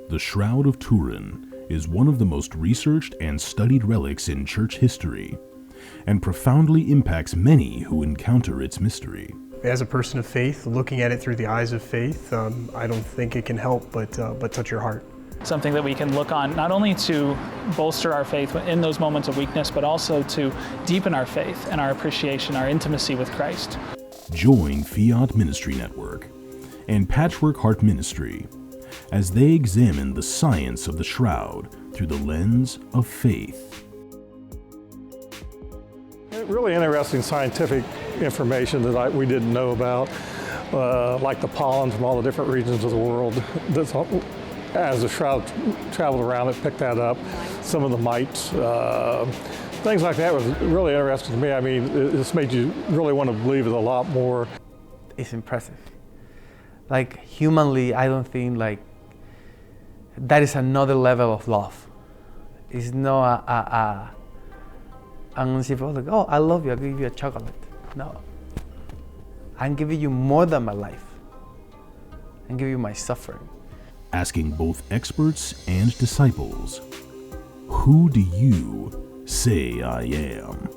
The Shroud of Turin is one of the most researched and studied relics in church history, and profoundly impacts many who encounter its mystery. As a person of faith, looking at it through the eyes of faith, I don't think it can help but touch your heart. Something that we can look on not only to bolster our faith in those moments of weakness, but also to deepen our faith and our appreciation, our intimacy with Christ. Join Fiat Ministry Network and Patchwork Heart Ministry as they examine the science of the shroud through the lens of faith. Really interesting scientific information that we didn't know about, like the pollen from all the different regions of the world. As the shroud traveled around, it picked that up. Some of the mites, things like that was really interesting to me. I mean, this made you really want to believe it a lot more. It's impressive. Like, humanly, I don't think like that is another level of love. It's not I'm gonna say, like, oh, I love you, I'll give you a chocolate. No. I'm giving you more than my life. I'm giving you my suffering. Asking both experts and disciples, who do you say I am?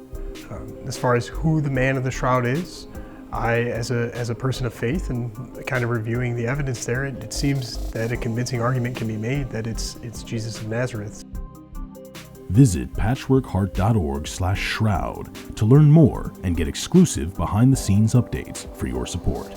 As far as who the man of the shroud is, as a person of faith and kind of reviewing the evidence there, it seems that a convincing argument can be made that it's Jesus of Nazareth. Visit patchworkheart.org/shroud to learn more and get exclusive behind-the-scenes updates for your support.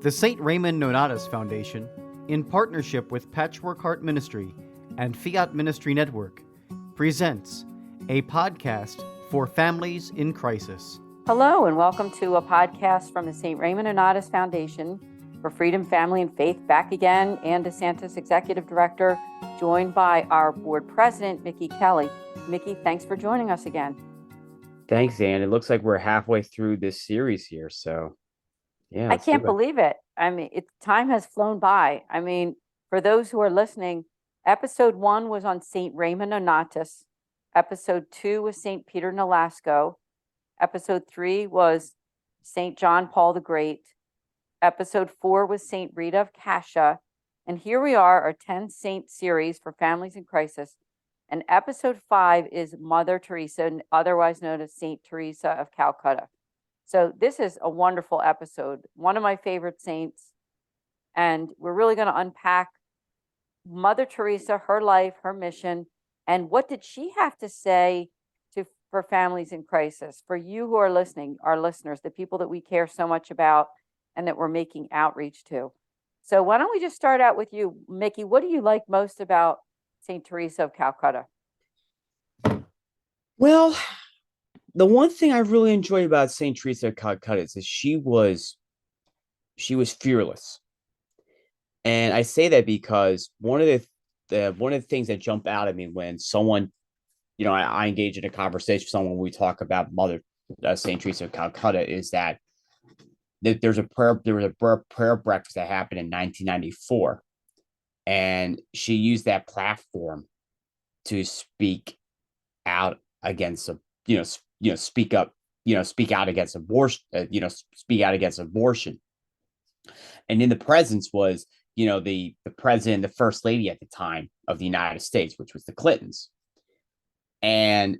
The St. Raymond Nonnatus Foundation, in partnership with Patchwork Heart Ministry and Fiat Ministry Network, presents a podcast for families in crisis. Hello, and welcome to a podcast from the St. Raymond Nonnatus Foundation for Freedom, Family, and Faith. Back again, and DeSantis Executive Director, joined by our board president, Mickey Kelly. Mickey, thanks for joining us again. Thanks, Ann. It looks like we're halfway through this series here, so yeah. I can't believe it. I mean, time has flown by. I mean, for those who are listening, episode 1 was on St. Raymond Nonnatus. Episode 2 was St. Peter Nolasco. Episode 3 was St. John Paul the Great. Episode 4 was St. Rita of Cascia. And here we are, our 10 saint series for families in crisis. And episode 5 is Mother Teresa, otherwise known as St. Teresa of Calcutta. So this is a wonderful episode, one of my favorite saints. And we're really going to unpack Mother Teresa, her life, her mission, and what did she have to say for families in crisis, for you who are listening, our listeners, the people that we care so much about and that we're making outreach to. So why don't we just start out with you, Mickey? What do you like most about St. Teresa of Calcutta? Well, the one thing I really enjoy about St. Teresa of Calcutta is that she was fearless. And I say that because one of the things that jump out at me when someone, I engage in a conversation with someone when we talk about Mother St. Teresa of Calcutta is that there was a prayer breakfast that happened in 1994, and she used that platform to speak out against speak out against abortion, speak out against abortion. And in the presence was, the president, the first lady at the time of the United States, which was the Clintons. And,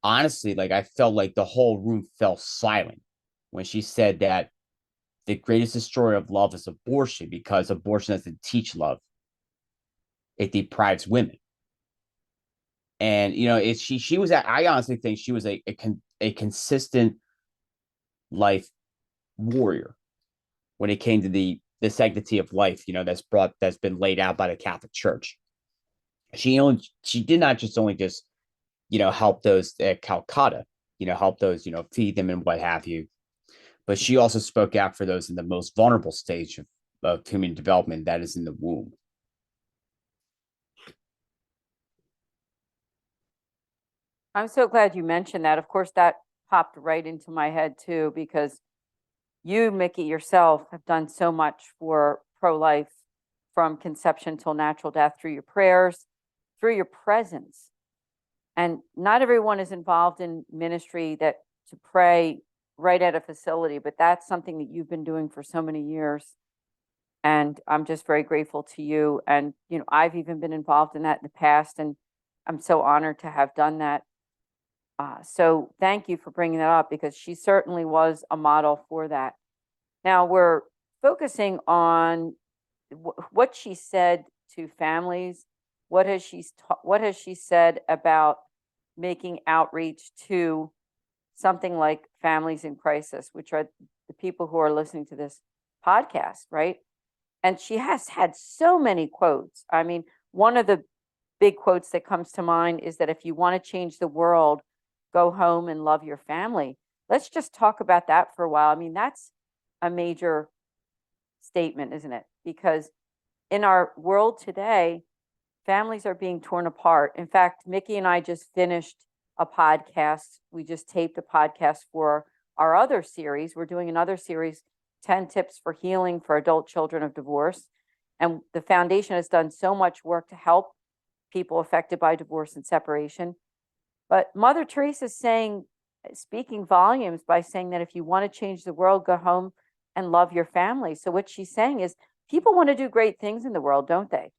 honestly, like I felt like the whole room fell silent when she said that the greatest destroyer of love is abortion, because abortion doesn't teach love. It deprives women. And, she was, I honestly think she was a consistent life warrior when it came to the sanctity of life, that's been laid out by the Catholic Church. She did not just help those at Calcutta, help those, feed them and what have you. But she also spoke out for those in the most vulnerable stage of human development, that is in the womb. I'm so glad you mentioned that. Of course, that popped right into my head too, because you, Mickey, yourself have done so much for pro-life from conception till natural death through your prayers, through your presence. And not everyone is involved in ministry that to pray right at a facility, but that's something that you've been doing for so many years. And I'm just very grateful to you. And, you know, I've even been involved in that in the past, and I'm so honored to have done that. So thank you for bringing that up, because she certainly was a model for that. Now we're focusing on what she said to families. What has she said about making outreach to something like families in crisis, which are the people who are listening to this podcast, right? And she has had so many quotes. I mean, one of the big quotes that comes to mind is that if you want to change the world, go home and love your family. Let's just talk about that for a while. I mean, that's a major statement, isn't it? Because in our world today, families are being torn apart. In fact, Mickey and I just finished a podcast. We just taped a podcast for our other series. We're doing another series, 10 Tips for Healing for Adult Children of Divorce. And the foundation has done so much work to help people affected by divorce and separation. But Mother Teresa is speaking volumes by saying that if you want to change the world, go home and love your family. So what she's saying is people want to do great things in the world, don't they?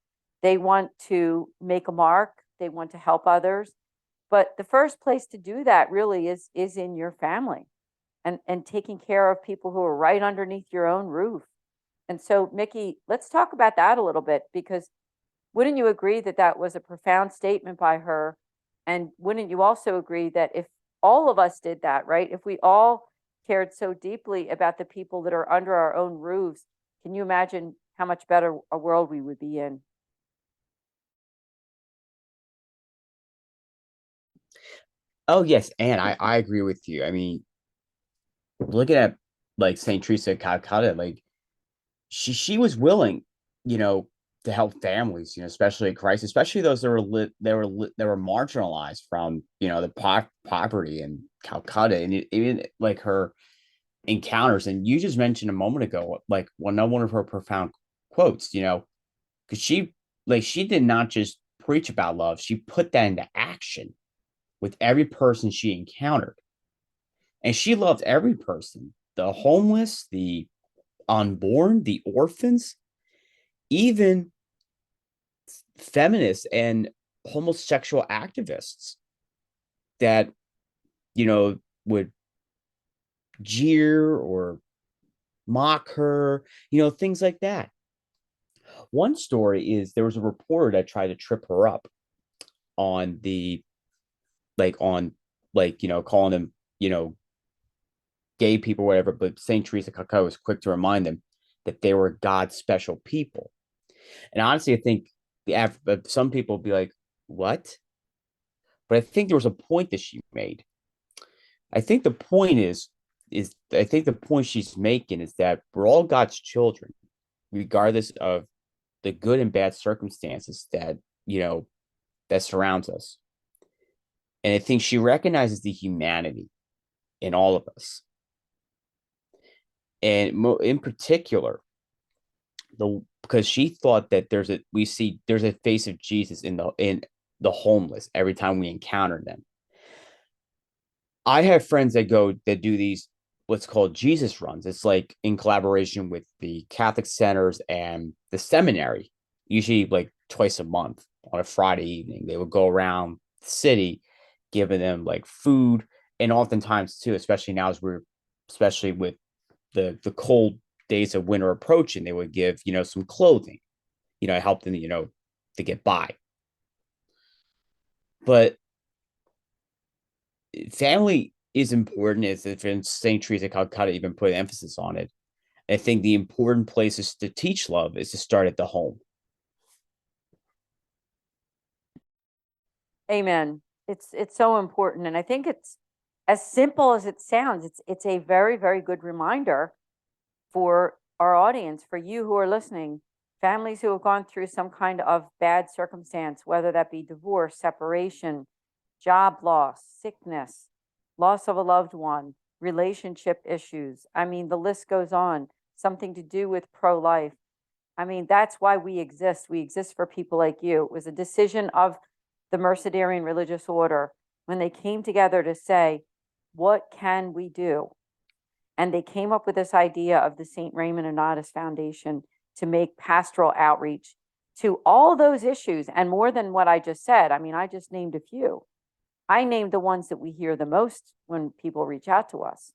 They want to make a mark. They want to help others. But the first place to do that really is in your family, and taking care of people who are right underneath your own roof. And so, Mickey, let's talk about that a little bit, because wouldn't you agree that that was a profound statement by her? And wouldn't you also agree that if all of us did that, right? If we all cared so deeply about the people that are under our own roofs, can you imagine how much better a world we would be in? Oh yes, and I agree with you. I mean, looking at like Saint Teresa of Calcutta, like she was willing, to help families, especially in crisis, especially those that were marginalized from the poverty in Calcutta, and even like her encounters. And you just mentioned a moment ago, like one of her profound quotes, because she did not just preach about love; she put that into action with every person she encountered. And she loved every person, the homeless, the unborn, the orphans, even feminists and homosexual activists that, would jeer or mock her, things like that. One story is there was a reporter that tried to trip her up on calling them, gay people, whatever, but St. Teresa of Calcutta was quick to remind them that they were God's special people. And honestly, I think some people will be like, what? But I think there was a point that she made. I think the point the point she's making is that we're all God's children, regardless of the good and bad circumstances that surrounds us. And I think she recognizes the humanity in all of us. And in particular, because she thought that there's a face of Jesus in the homeless every time we encounter them. I have friends that do these what's called Jesus runs. It's like in collaboration with the Catholic centers and the seminary, usually like twice a month on a Friday evening. They would go around the city, giving them like food, and oftentimes too, especially now especially with the cold days of winter approaching, they would give some clothing, help them to get by. But family is important, as if in St. Teresa of Calcutta even put emphasis on it. I think the important places to teach love is to start at the home. Amen. It's so important, and I think it's as simple as it sounds. It's a very, very good reminder for our audience, for you who are listening, families who have gone through some kind of bad circumstance, whether that be divorce, separation, job loss, sickness, loss of a loved one, relationship issues. I mean, the list goes on, something to do with pro-life. I mean, that's why we exist. We exist for people like you. It was a decision of the Mercedarian religious order when they came together to say, what can we do? And they came up with this idea of the St. Raymond Nonnatus Foundation to make pastoral outreach to all those issues and more than what I just said. I mean, I just named a few. I named the ones that we hear the most when people reach out to us.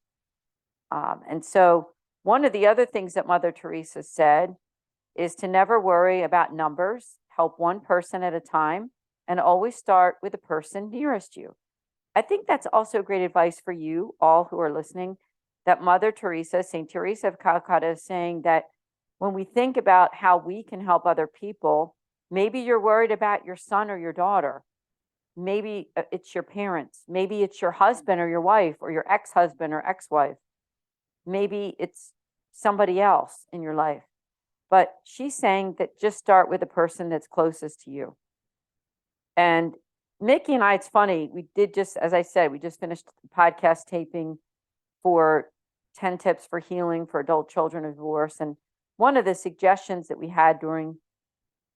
And so one of the other things that Mother Teresa said is to never worry about numbers, help one person at a time, and always start with the person nearest you. I think that's also great advice for you all who are listening, that Mother Teresa, St. Teresa of Calcutta, is saying that when we think about how we can help other people, maybe you're worried about your son or your daughter. Maybe it's your parents. Maybe it's your husband or your wife or your ex-husband or ex-wife. Maybe it's somebody else in your life. But she's saying that just start with the person that's closest to you. And Mickey and I, it's funny, we did just, as I said, we just finished podcast taping for 10 tips for healing for adult children of divorce. And one of the suggestions that we had during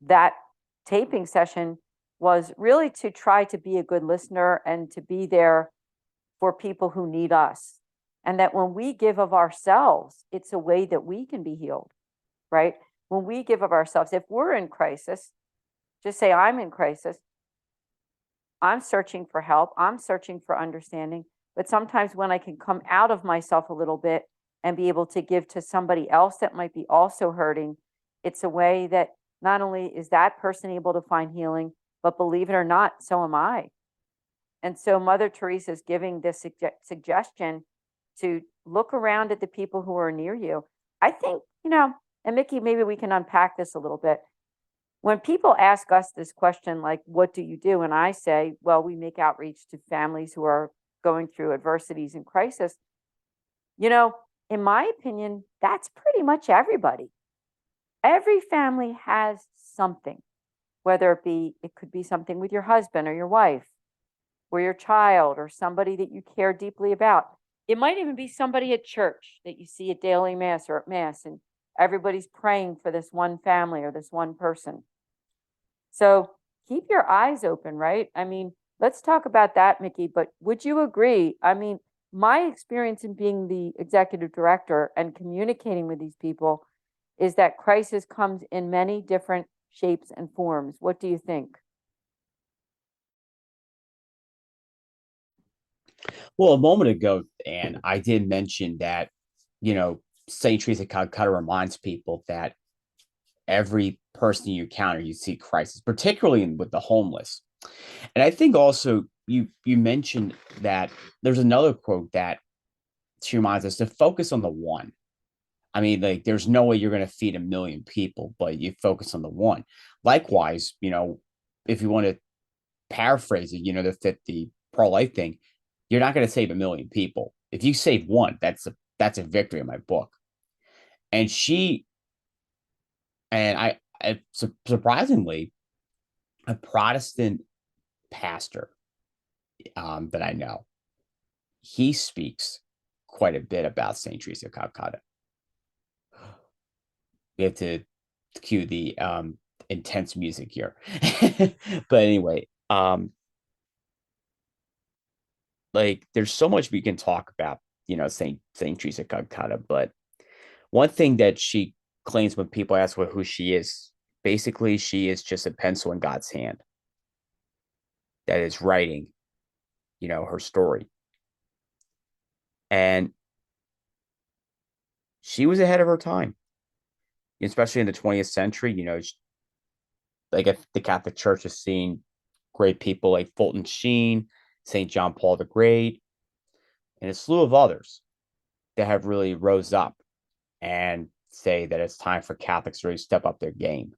that taping session was really to try to be a good listener and to be there for people who need us. And that when we give of ourselves, it's a way that we can be healed, right? When we give of ourselves, if we're in crisis, just say, I'm in crisis. I'm searching for help. I'm searching for understanding. But sometimes when I can come out of myself a little bit and be able to give to somebody else that might be also hurting, it's a way that not only is that person able to find healing, but believe it or not, so am I. And so Mother Teresa is giving this suggestion to look around at the people who are near you. I think, and Mickey, maybe we can unpack this a little bit. When people ask us this question, like, what do you do? And I say, well, we make outreach to families who are going through adversities and crisis. In my opinion, that's pretty much everybody. Every family has something, whether it could be something with your husband or your wife or your child or somebody that you care deeply about. It might even be somebody at church that you see at daily mass or at mass, and everybody's praying for this one family or this one person. So keep your eyes open, right? I mean, let's talk about that, Mickey, but would you agree? I mean, my experience in being the executive director and communicating with these people is that crisis comes in many different shapes and forms. What do you think? Well, a moment ago, Anne, I did mention that, St. Teresa of Calcutta reminds people that every person you encounter, you see crisis, particularly with the homeless. And I think also you mentioned that there's another quote that she reminds us to focus on the one. I mean, like, there's no way you're going to feed 1 million people, but you focus on the one. Likewise, if you want to paraphrase it, the pro-life thing, you're not going to save 1 million people. If you save one, that's a victory in my book. And I surprisingly, a Protestant pastor that I know, he speaks quite a bit about St. Teresa of Calcutta. We have to cue the intense music here. But anyway, there's so much we can talk about, St. Teresa of Calcutta. But one thing that she claims when people ask her who she is, basically she is just a pencil in God's hand that is writing, her story. And she was ahead of her time, especially in the 20th century. The Catholic Church has seen great people like Fulton Sheen, St. John Paul the Great, and a slew of others that have really rose up and say that it's time for Catholics to really step up their game.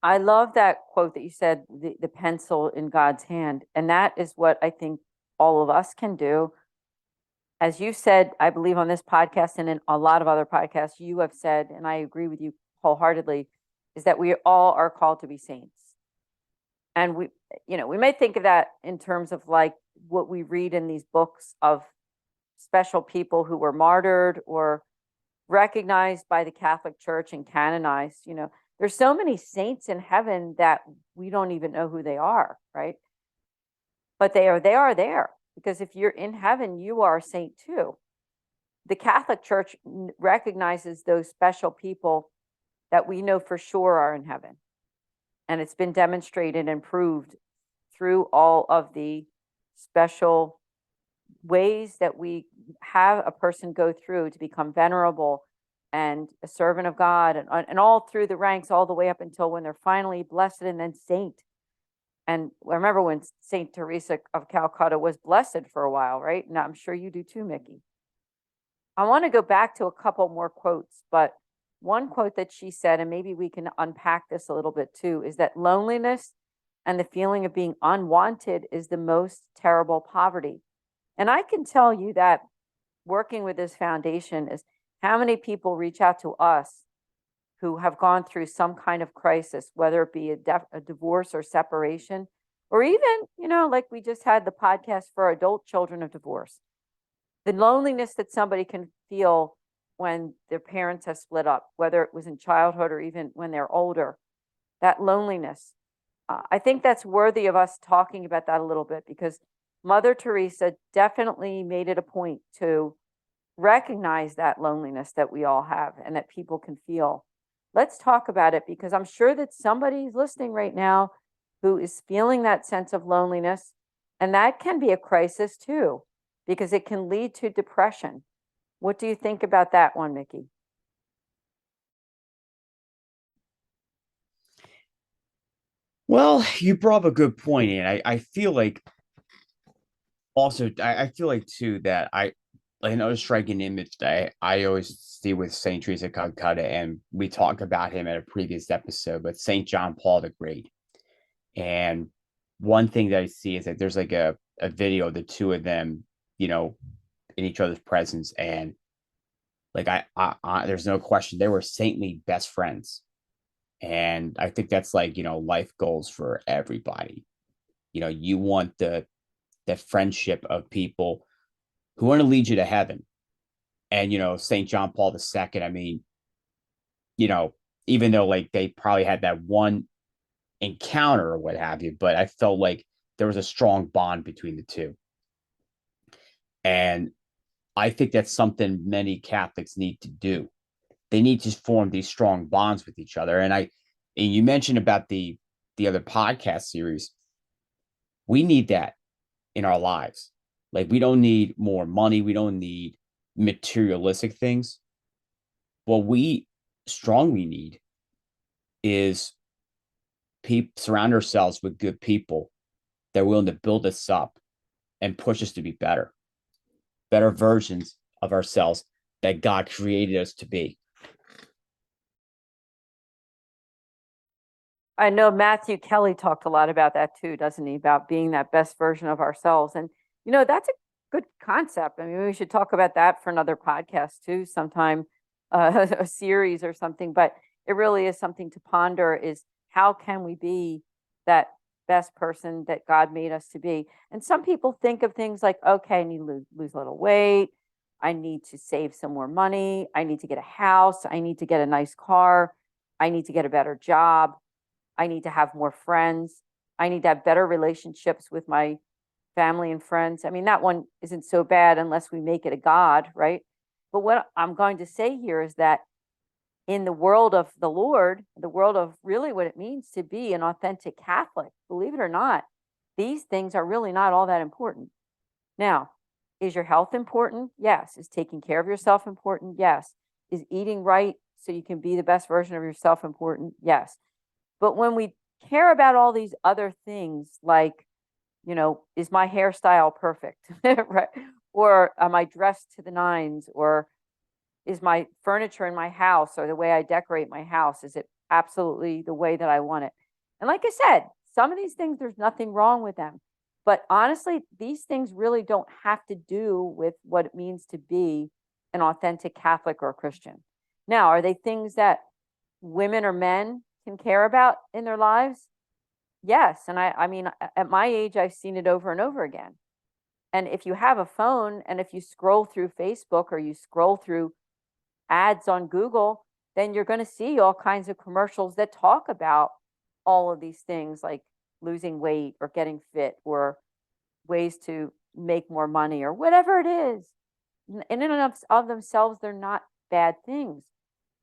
I love that quote that you said, the pencil in God's hand. And that is what I think all of us can do. As you said, I believe on this podcast and in a lot of other podcasts, you have said, and I agree with you wholeheartedly, is that we all are called to be saints. And we may think of that in terms of like what we read in these books of special people who were martyred or recognized by the Catholic Church and canonized. There's so many saints in heaven that we don't even know who they are, right? but they are there, because if you're in heaven, you are a saint too. The Catholic Church recognizes those special people that we know for sure are in heaven. And it's been demonstrated and proved through all of the special ways that we have a person go through to become venerable and a servant of God, and all through the ranks, all the way up until when they're finally blessed and then saint. And I remember when Saint Teresa of Calcutta was blessed for a while, right? And I'm sure you do too, Mickey. I want to go back to a couple more quotes, but one quote that she said, and maybe we can unpack this a little bit too, is that loneliness and the feeling of being unwanted is the most terrible poverty. And I can tell you that working with this foundation is how many people reach out to us who have gone through some kind of crisis, whether it be a divorce or separation, or even, like we just had the podcast for adult children of divorce. The loneliness that somebody can feel when their parents have split up, whether it was in childhood or even when they're older, that loneliness. I think that's worthy of us talking about that a little bit, because Mother Teresa definitely made it a point to recognize that loneliness that we all have and that people can feel. Let's talk about it, because I'm sure that somebody's listening right now who is feeling that sense of loneliness, and that can be a crisis too, because it can lead to depression. What do you think about that one, Mickey? Well, you brought up a good point, and I feel like also I feel like too that another striking image that I always see with Saint Teresa of Calcutta, and we talked about him at a previous episode, but Saint John Paul the Great. And one thing that I see is that there's like a video of the two of them, in each other's presence, and like I there's no question they were saintly best friends. And I think that's like, life goals for everybody. You want the friendship of people who want to lead you to heaven. And, St. John Paul II, I mean, even though like they probably had that one encounter or what have you, but I felt like there was a strong bond between the two. And I think that's something many Catholics need to do. They need to form these strong bonds with each other. And you mentioned about the other podcast series. We need that in our lives. Like, we don't need more money. We don't need materialistic things. What we strongly need is surround ourselves with good people that are willing to build us up and push us to be better versions of ourselves that God created us to be. I know Matthew Kelly talked a lot about that too, doesn't he? About being that best version of ourselves. And, that's a good concept. I mean, we should talk about that for another podcast too, sometime, a series or something. But it really is something to ponder, is how can we be that best person that God made us to be? And some people think of things like, okay, I need to lose a little weight. I need to save some more money. I need to get a house. I need to get a nice car. I need to get a better job. I need to have more friends. I need to have better relationships with my family and friends. I mean, that one isn't so bad unless we make it a God, right? But what I'm going to say here is that in the world of the Lord, the world of really what it means to be an authentic Catholic, believe it or not, these things are really not all that important. Now, is your health important? Yes. Is taking care of yourself important? Yes. Is eating right so you can be the best version of yourself important? Yes. But when we care about all these other things, like, is my hairstyle perfect? Right? Or am I dressed to the nines? Or is my furniture in my house, or the way I decorate my house, is it absolutely the way that I want it? And like I said, some of these things, there's nothing wrong with them. But honestly, these things really don't have to do with what it means to be an authentic Catholic or a Christian. Now, are they things that women or men can care about in their lives? Yes. And I mean, at my age, I've seen it over and over again. And if you have a phone, and if you scroll through Facebook, or you scroll through ads on Google, then you're going to see all kinds of commercials that talk about all of these things, like losing weight or getting fit or ways to make more money or whatever it is. In and of themselves, they're not bad things.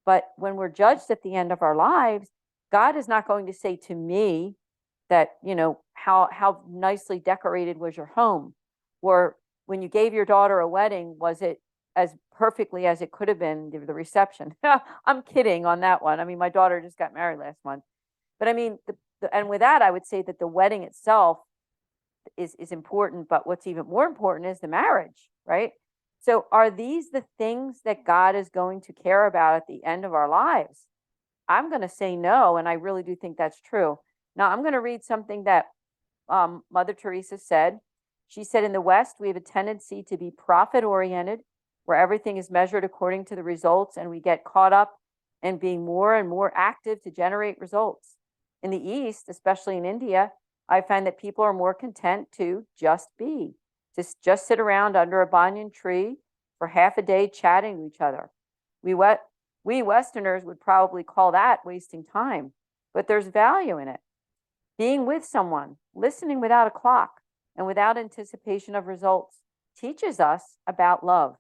But when we're judged at the end of our lives, God is not going to say to me that, how nicely decorated was your home? Or when you gave your daughter a wedding, was it as perfectly as it could have been, the reception? I'm kidding on that one. I mean, my daughter just got married last month. But I mean, and with that, I would say that the wedding itself is important, but what's even more important is the marriage, right? So are these the things that God is going to care about at the end of our lives? I'm going to say no, and I really do think that's true. Now, I'm going to read something that Mother Teresa said. She said, in the West, we have a tendency to be profit-oriented, where everything is measured according to the results, and we get caught up in being more and more active to generate results. In the East, especially in India, I find that people are more content to just be, to just sit around under a banyan tree for half a day chatting to each other. We Westerners would probably call that wasting time, but there's value in it. Being with someone, listening without a clock and without anticipation of results teaches us about love.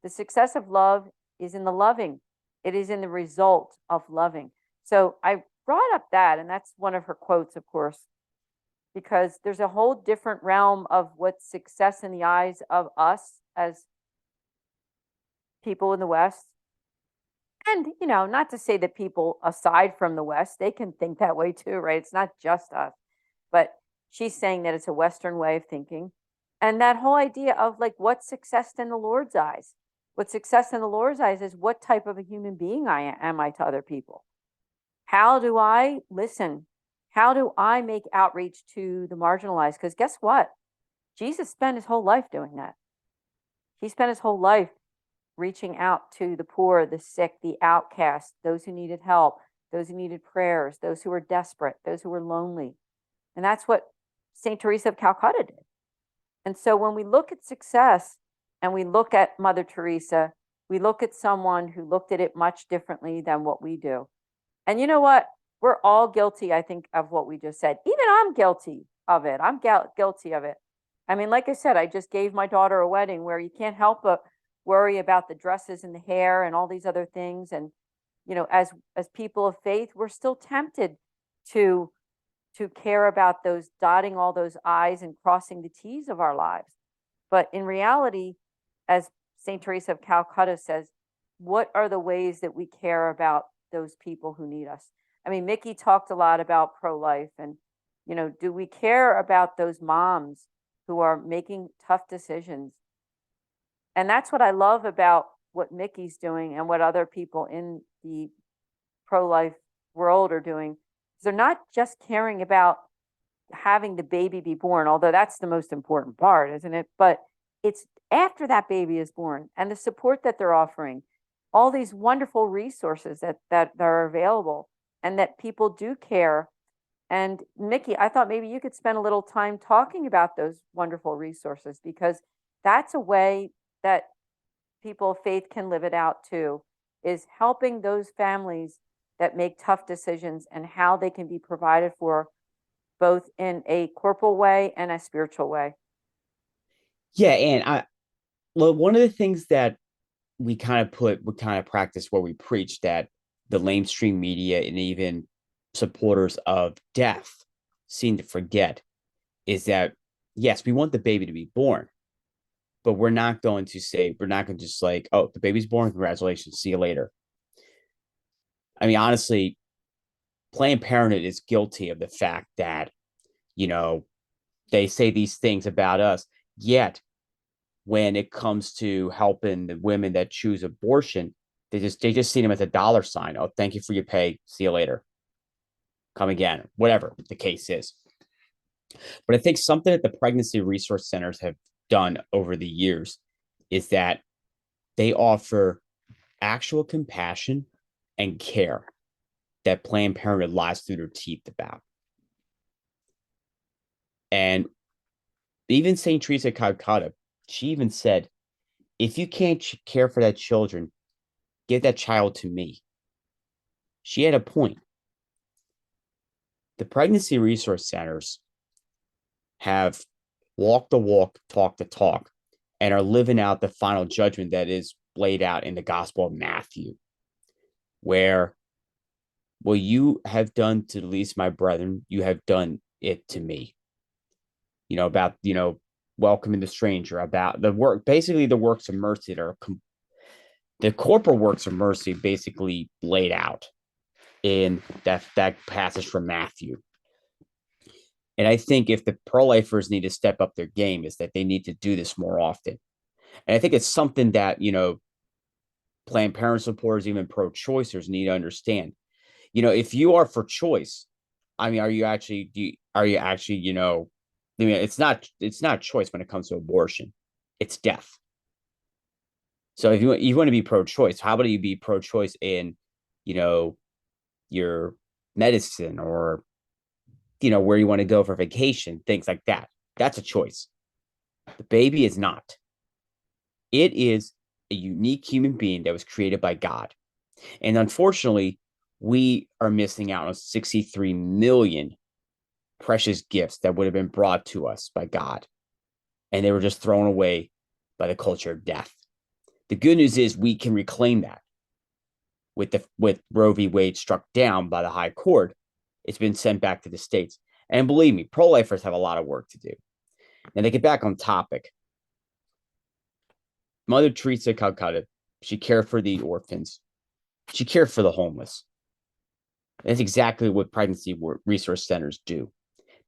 The success of love is in the loving. It is in the result of loving. So I brought up that, and that's one of her quotes, of course, because there's a whole different realm of what success in the eyes of us as people in the West. And, not to say that people aside from the West, they can think that way too, right? It's not just us. But she's saying that it's a Western way of thinking. And that whole idea of like, what's success in the Lord's eyes? What success in the Lord's eyes is what type of a human being am I to other people? How do I listen? How do I make outreach to the marginalized? Because guess what? Jesus spent his whole life doing that. He spent his whole life reaching out to the poor, the sick, the outcast, those who needed help, those who needed prayers, those who were desperate, those who were lonely. And that's what St. Teresa of Calcutta did. And so when we look at success and we look at Mother Teresa, we look at someone who looked at it much differently than what we do. And you know what? We're all guilty, I think, of what we just said. Even I'm guilty of it. I'm guilty of it. I mean, like I said, I just gave my daughter a wedding where you can't help but worry about the dresses and the hair and all these other things. And, as people of faith, we're still tempted to care about those, dotting all those I's and crossing the T's of our lives. But in reality, as St. Teresa of Calcutta says, what are the ways that we care about those people who need us? I mean, Mickey talked a lot about pro-life and, do we care about those moms who are making tough decisions? And that's what I love about what Mickey's doing and what other people in the pro-life world are doing. They're not just caring about having the baby be born, although that's the most important part, isn't it? But it's after that baby is born and the support that they're offering, all these wonderful resources that are available and that people do care. And Mickey, I thought maybe you could spend a little time talking about those wonderful resources, because that's a way that people of faith can live it out too, is helping those families that make tough decisions and how they can be provided for both in a corporal way and a spiritual way. Yeah, and one of the things that we kind of practice where we preach, that the lamestream media and even supporters of death seem to forget, is that yes, we want the baby to be born, but we're not going to just like, oh, the baby's born, congratulations, see you later. I mean, honestly, Planned Parenthood is guilty of the fact that, they say these things about us, yet when it comes to helping the women that choose abortion, they just see them as a dollar sign. Oh, thank you for your pay. See you later. Come again, whatever the case is. But I think something that the pregnancy resource centers have done over the years is that they offer actual compassion and care that Planned Parenthood lies through their teeth about. And even St. Teresa of Calcutta, she even said, if you can't care for that children, give that child to me. She had a point. The pregnancy resource centers have walk the walk, talk the talk, and are living out the final judgment that is laid out in the Gospel of Matthew, where what you have done to the least of my brethren, you have done it to me. About, welcoming the stranger, about the work, basically the works of mercy that are the corporal works of mercy basically laid out in that passage from Matthew. And I think if the pro-lifers need to step up their game, is that they need to do this more often. And I think it's something that, Planned Parenthood supporters, even pro-choicers need to understand. If you are for choice, I mean, it's not choice when it comes to abortion. It's death. So if you want to be pro-choice, how about you be pro-choice in, your medicine, or, where you want to go for vacation, things like that. That's a choice. The baby is not. It is a unique human being that was created by God. And unfortunately, we are missing out on 63 million precious gifts that would have been brought to us by God. And they were just thrown away by the culture of death. The good news is we can reclaim that. With Roe v. Wade struck down by the High Court, it's been sent back to the states. And believe me, pro-lifers have a lot of work to do. Now, to get back on topic, Mother Teresa of Calcutta, she cared for the orphans. She cared for the homeless. That's exactly what pregnancy resource centers do.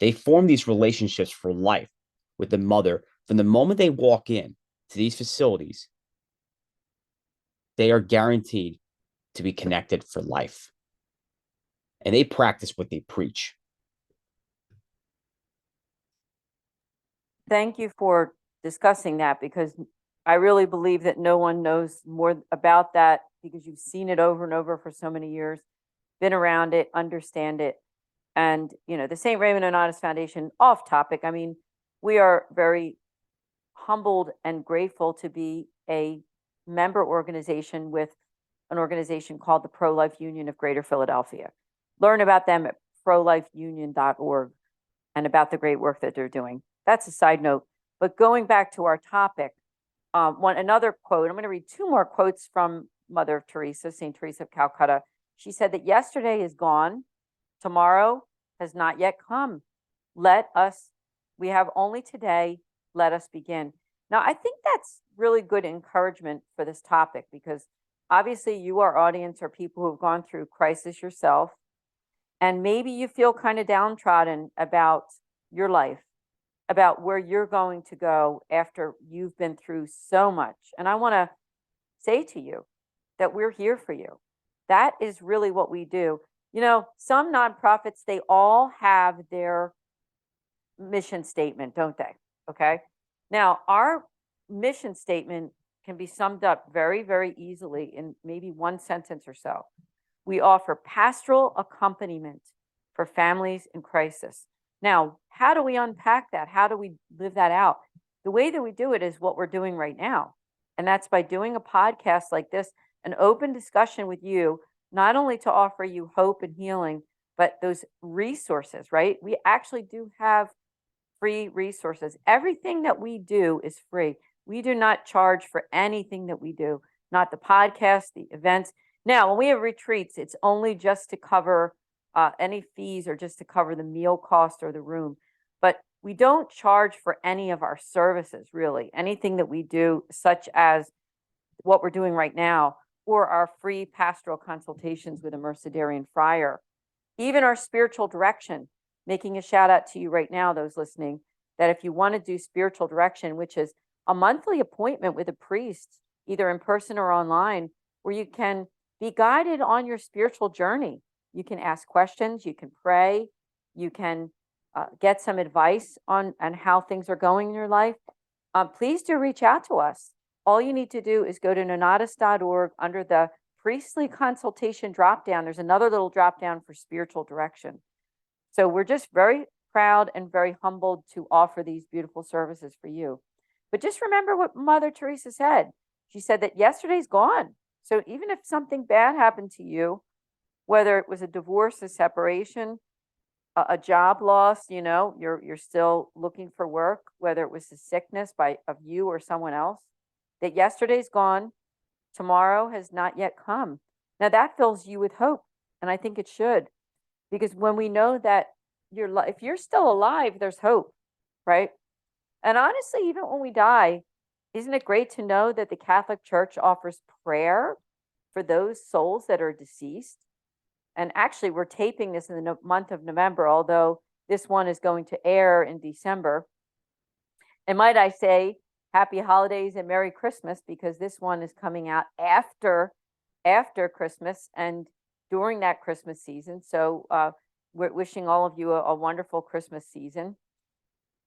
They form these relationships for life with the mother. From the moment they walk in to these facilities, they are guaranteed to be connected for life. And they practice what they preach. Thank you for discussing that, because I really believe that no one knows more about that, because you've seen it over and over for so many years, been around it, understand it. And, the St. Raymond Nonnatus Foundation, off topic, I mean, we are very humbled and grateful to be a member organization with an organization called the Pro-Life Union of Greater Philadelphia. Learn about them at prolifeunion.org and about the great work that they're doing. That's a side note. But going back to our topic, another quote, I'm going to read two more quotes from Mother Teresa, St. Teresa of Calcutta. She said that yesterday is gone, tomorrow has not yet come. We have only today, let us begin. Now, I think that's really good encouragement for this topic, because obviously you, our audience, are people who have gone through crisis yourself, and maybe you feel kind of downtrodden about your life, about where you're going to go after you've been through so much. And I want to say to you that we're here for you. That is really what we do. Some nonprofits, they all have their mission statement, don't they? Okay. Now, our mission statement can be summed up very, very easily in maybe one sentence or so. We offer pastoral accompaniment for families in crisis. Now, how do we unpack that? How do we live that out? The way that we do it is what we're doing right now. And that's by doing a podcast like this, an open discussion with you, not only to offer you hope and healing, but those resources, right? We actually do have free resources. Everything that we do is free. We do not charge for anything that we do, not the podcast, the events. Now, when we have retreats, it's only just to cover any fees, or just to cover the meal cost or the room. But we don't charge for any of our services, really. Anything that we do, such as what we're doing right now, or our free pastoral consultations with a Mercedarian friar, even our spiritual direction. Making a shout out to you right now, those listening, that if you want to do spiritual direction, which is a monthly appointment with a priest, either in person or online, where you can be guided on your spiritual journey. You can ask questions, you can pray, you can get some advice on how things are going in your life. Please do reach out to us. All you need to do is go to nonnatus.org under the priestly consultation dropdown. There's another little dropdown for spiritual direction. So we're just very proud and very humbled to offer these beautiful services for you. But just remember what Mother Teresa said. She said that yesterday's gone. So even if something bad happened to you, whether it was a divorce, a separation, a job loss, you're still looking for work, whether it was the sickness of you or someone else, that yesterday's gone, tomorrow has not yet come. Now that fills you with hope, and I think it should, because when we know that if you're still alive, there's hope, right? And honestly, even when we die, isn't it great to know that the Catholic Church offers prayer for those souls that are deceased? And actually, we're taping this in the month of November, although this one is going to air in December. And might I say, happy holidays and Merry Christmas, because this one is coming out after Christmas and during that Christmas season. So we're wishing all of you a wonderful Christmas season.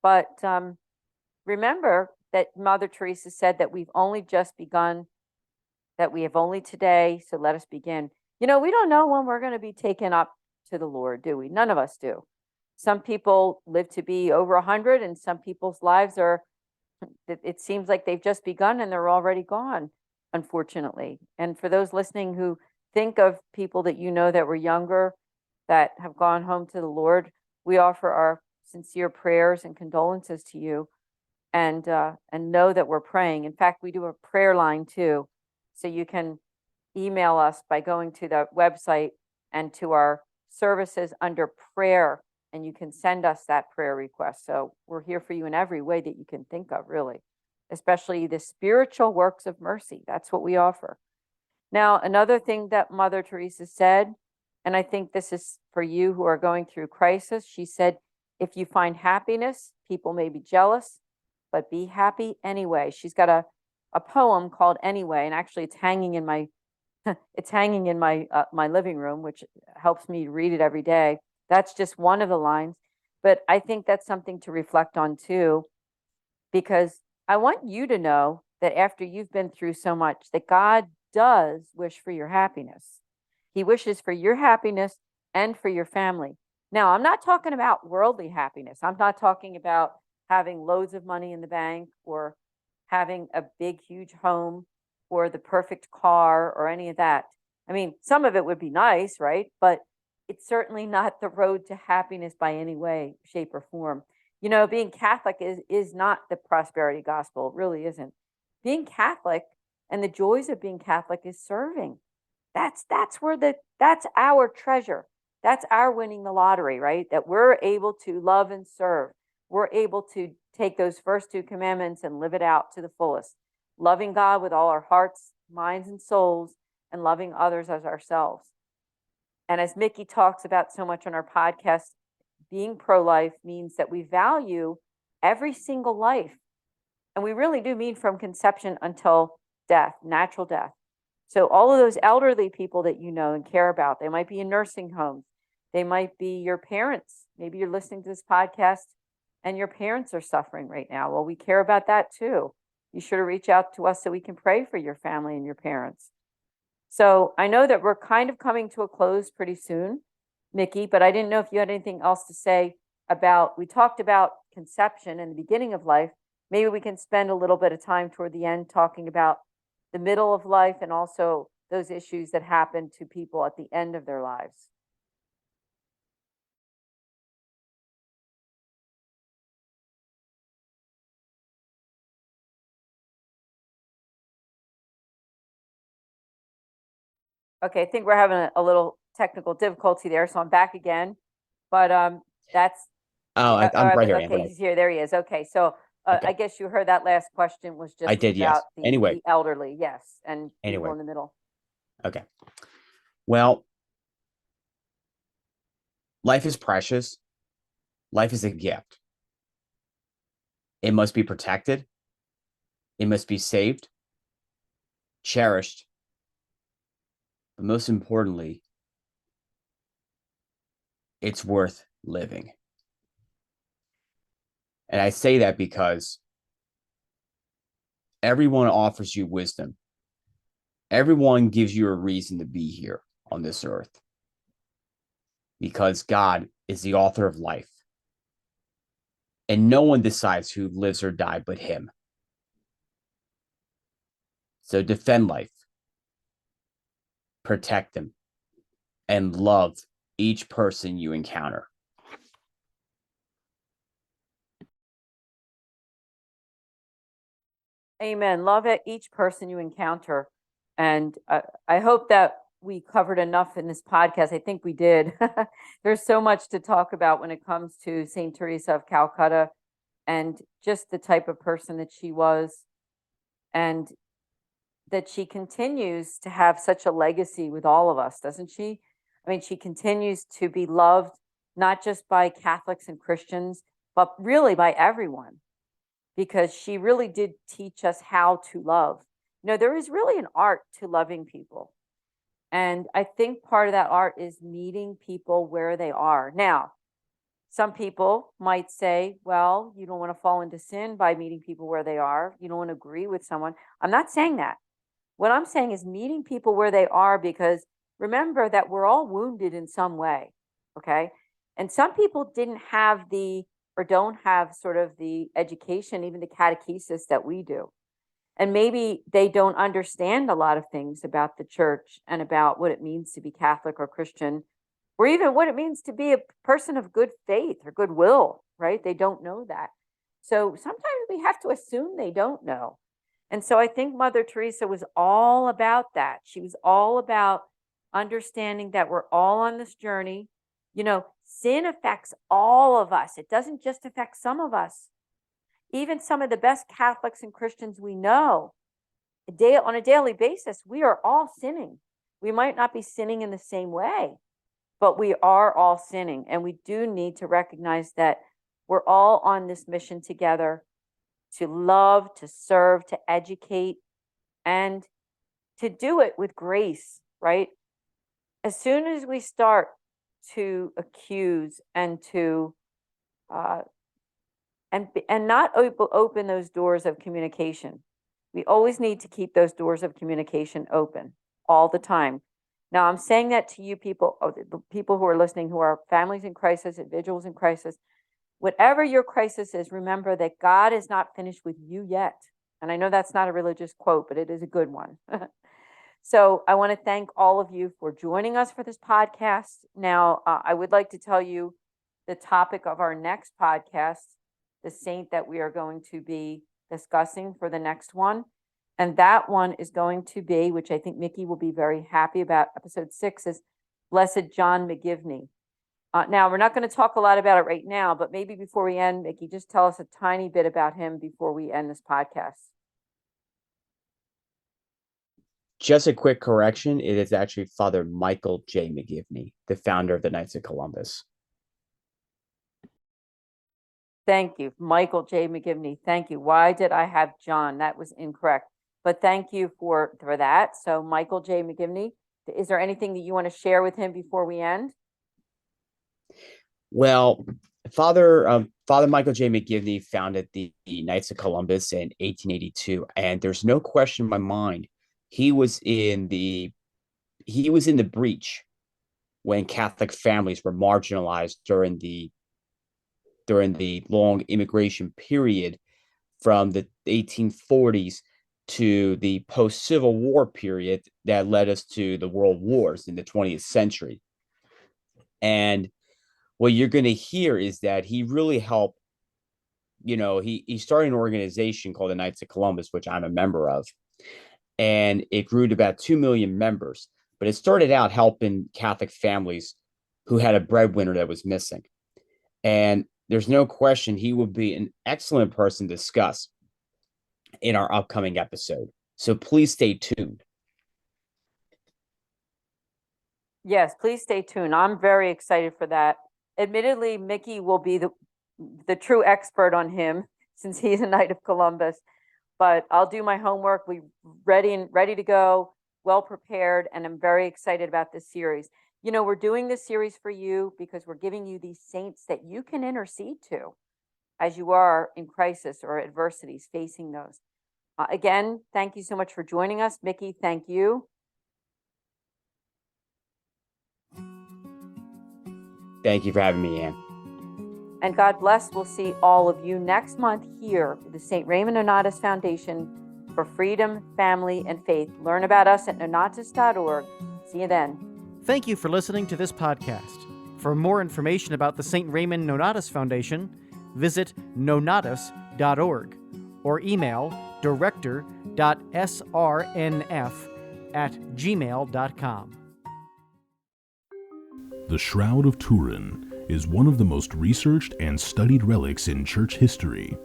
But remember that Mother Teresa said that we've only just begun, that we have only today, so let us begin. We don't know when we're going to be taken up to the Lord, do we? None of us do. Some people live to be over 100, and some people's lives it seems like they've just begun and they're already gone, unfortunately. And for those listening who think of people that that were younger, that have gone home to the Lord, we offer our sincere prayers and condolences to you, and know that we're praying. In fact, we do a prayer line too, so you can email us by going to the website and to our services under prayer, and you can send us that prayer request. So we're here for you in every way that you can think of, really, especially the spiritual works of mercy. That's what we offer. Now, another thing that Mother Teresa said, and I think this is for you who are going through crisis, she said, if you find happiness, people may be jealous, but be happy anyway. She's got a poem called Anyway, and actually it's hanging in my my living room, which helps me read it every day. That's just one of the lines, but I think that's something to reflect on too, because I want you to know that after you've been through so much, that God does wish for your happiness. He wishes for your happiness and for your family. Now, I'm not talking about worldly happiness. I'm not talking about having loads of money in the bank or having a big, huge home or the perfect car or any of that. I mean, some of it would be nice, right? But it's certainly not the road to happiness by any way, shape, or form. Being Catholic is not the prosperity gospel. It really isn't. Being Catholic and the joys of being Catholic is serving. That's our treasure. That's our winning the lottery, right? That we're able to love and serve. We're able to take those first two commandments and live it out to the fullest. Loving God with all our hearts, minds, and souls, and loving others as ourselves. And as Mickey talks about so much on our podcast, being pro-life means that we value every single life. And we really do mean from conception until death, natural death. So all of those elderly people that you know and care about, they might be in nursing homes. They might be your parents. Maybe you're listening to this podcast and your parents are suffering right now. Well, we care about that too. You should reach out to us so we can pray for your family and your parents. So I know that we're kind of coming to a close pretty soon, Mickey, but I didn't know if you had anything else to say about, we talked about conception and the beginning of life. Maybe we can spend a little bit of time toward the end talking about the middle of life and also those issues that happen to people at the end of their lives. Okay, I think we're having a little technical difficulty there, so I'm back again. But that's. Oh, I'm right here. Okay, he's here. There he is. Okay, so Okay. I guess you heard that last question was just I did, yes. about Anyway. the elderly, yes, and people Anyway. in the middle. Okay. Well, life is precious. Life is a gift. It must be protected. It must be saved, cherished, but most importantly, it's worth living. And I say that because everyone offers you wisdom. Everyone gives you a reason to be here on this earth, because God is the author of life. And no one decides who lives or dies but him. So defend life, protect them, and love each person you encounter. Amen. Love it, each person you encounter. And I hope that we covered enough in this podcast. I think we did. There's so much to talk about when it comes to St. Teresa of Calcutta and just the type of person that she was, and that she continues to have such a legacy with all of us, doesn't she? I mean, she continues to be loved, not just by Catholics and Christians, but really by everyone, because she really did teach us how to love. You know, there is really an art to loving people. And I think part of that art is meeting people where they are. Now, some people might say, well, you don't want to fall into sin by meeting people where they are. You don't want to agree with someone. I'm not saying that. What I'm saying is meeting people where they are, because remember that we're all wounded in some way, okay? And some people didn't have or don't have sort of the education, even the catechesis that we do. And maybe they don't understand a lot of things about the church and about what it means to be Catholic or Christian, or even what it means to be a person of good faith or goodwill, right? They don't know that. So sometimes we have to assume they don't know. And so I think Mother Teresa was all about that. She was all about understanding that we're all on this journey. You know, sin affects all of us. It doesn't just affect some of us. Even some of the best Catholics and Christians we know, on a daily basis, we are all sinning. We might not be sinning in the same way, but we are all sinning. And we do need to recognize that we're all on this mission together to love, to serve, to educate, and to do it with grace, right? As soon as we start to accuse and to and not open those doors of communication, we always need to keep those doors of communication open all the time. Now, I'm saying that to you people, the people who are listening, who are families in crisis, individuals in crisis. Whatever your crisis is, remember that God is not finished with you yet. And I know that's not a religious quote, but it is a good one. So I want to thank all of you for joining us for this podcast. Now, I would like to tell you the topic of our next podcast, the saint that we are going to be discussing for the next one. And that one is going to be, which I think Mickey will be very happy about, episode 6 is Blessed John McGivney. Now, we're not going to talk a lot about it right now, but maybe before we end, Mickey, just tell us a tiny bit about him before we end this podcast. Just a quick correction. It is actually Father Michael J. McGivney, the founder of the Knights of Columbus. Thank you, Michael J. McGivney. Thank you. Why did I have John? That was incorrect. But thank you for that. So Michael J. McGivney, is there anything that you want to share with him before we end? Well, Father Michael J. McGivney founded the Knights of Columbus in 1882, and there's no question in my mind he was in the breach when Catholic families were marginalized during the long immigration period from the 1840s to the post-Civil War period that led us to the world wars in the 20th century. And what you're going to hear is that he really helped, he started an organization called the Knights of Columbus, which I'm a member of, and it grew to about 2 million members. But it started out helping Catholic families who had a breadwinner that was missing. And there's no question he would be an excellent person to discuss in our upcoming episode. So please stay tuned. Yes, please stay tuned. I'm very excited for that. Admittedly, Mickey will be the true expert on him since he's a Knight of Columbus. But I'll do my homework. We're ready to go, well prepared, and I'm very excited about this series. You know, we're doing this series for you because we're giving you these saints that you can intercede to as you are in crisis or adversities, facing those. Again, thank you so much for joining us. Mickey, thank you. Thank you for having me, Ann. And God bless. We'll see all of you next month here at the St. Raymond Nonnatus Foundation for Freedom, Family, and Faith. Learn about us at nonnatus.org. See you then. Thank you for listening to this podcast. For more information about the St. Raymond Nonnatus Foundation, visit nonnatus.org or email director.srnf@gmail.com. The Shroud of Turin is one of the most researched and studied relics in church history,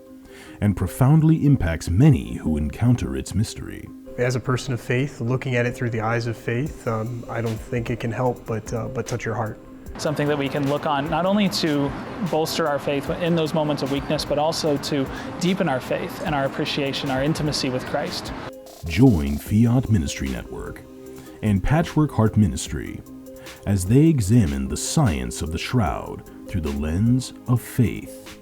and profoundly impacts many who encounter its mystery. As a person of faith, looking at it through the eyes of faith, I don't think it can help but touch your heart. Something that we can look on not only to bolster our faith in those moments of weakness, but also to deepen our faith and our appreciation, our intimacy with Christ. Join Fiat Ministry Network and Patchwork Heart Ministry as they examine the science of the shroud through the lens of faith.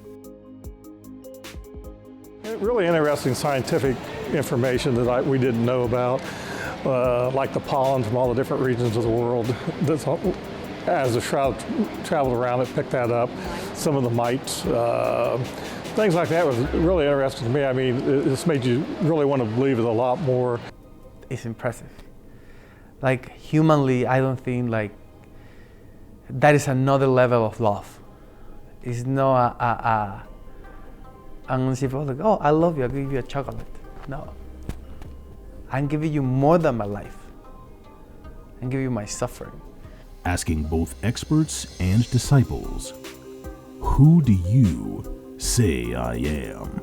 Really interesting scientific information that we didn't know about, like the pollen from all the different regions of the world. As the shroud traveled around, it picked that up. Some of the mites, things like that was really interesting to me. I mean, this made you really want to believe it a lot more. It's impressive. Like humanly, I don't think like that is another level of love. It's not I'm gonna see people like, oh, I love you, I'll give you a chocolate. No. I'm giving you more than my life. I'm giving you my suffering. Asking both experts and disciples, who do you say I am?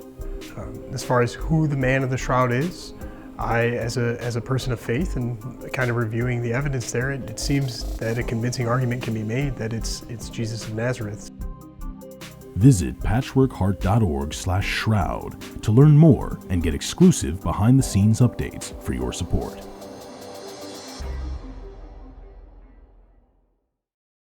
As far as who the man of the shroud is, as a person of faith and kind of reviewing the evidence there, it seems that a convincing argument can be made that it's Jesus of Nazareth. Visit patchworkheart.org/shroud to learn more and get exclusive behind-the-scenes updates for your support.